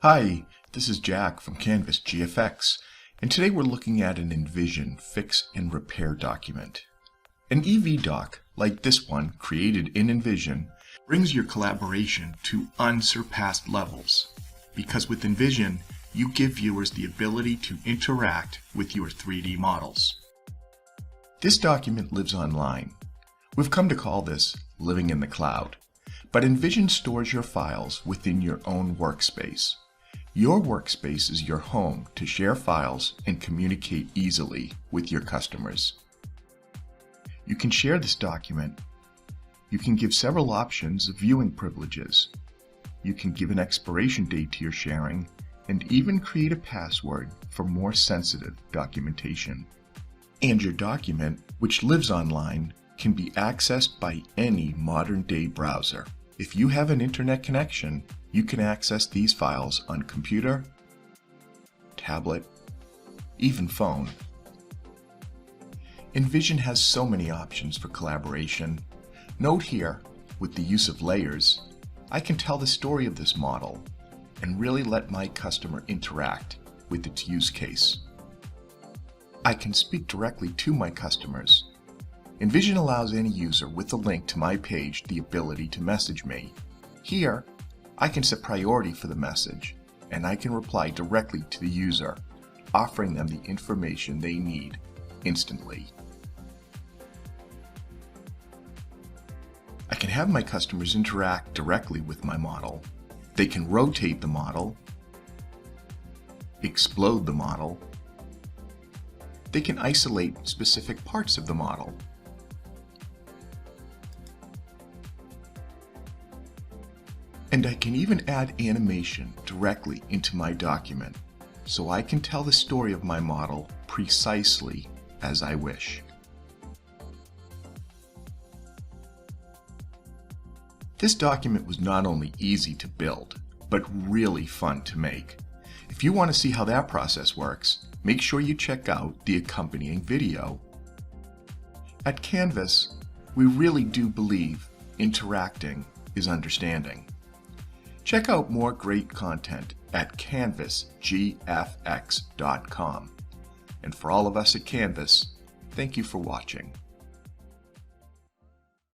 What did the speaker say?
Hi, this is Jack from Canvas GFX, and today we're looking at an Envision Fix and Repair document. An EV doc, like this one created in Envision, brings your collaboration to unsurpassed levels, because with Envision, you give viewers the ability to interact with your 3D models. This document lives online. We've come to call this living in the cloud, but Envision stores your files within your own workspace. Your workspace is your home to share files and communicate easily with your customers. You can share this document. You can give several options of viewing privileges. You can give an expiration date to your sharing and even create a password for more sensitive documentation. And your document, which lives online, can be accessed by any modern-day browser. If you have an internet connection, you can access these files on computer, tablet, even phone. Envision has so many options for collaboration. Note here, with the use of layers, I can tell the story of this model and really let my customer interact with its use case. I can speak directly to my customers. Envision allows any user with a link to my page the ability to message me. Here, I can set priority for the message, and I can reply directly to the user, offering them the information they need instantly. I can have my customers interact directly with my model. They can rotate the model, explode the model. They can isolate specific parts of the model. And I can even add animation directly into my document, so I can tell the story of my model precisely as I wish. This document was not only easy to build, but really fun to make. If you want to see how that process works, make sure you check out the accompanying video. At Canvas, we really do believe interacting is understanding. Check out more great content at canvasgfx.com. And for all of us at Canvas, thank you for watching.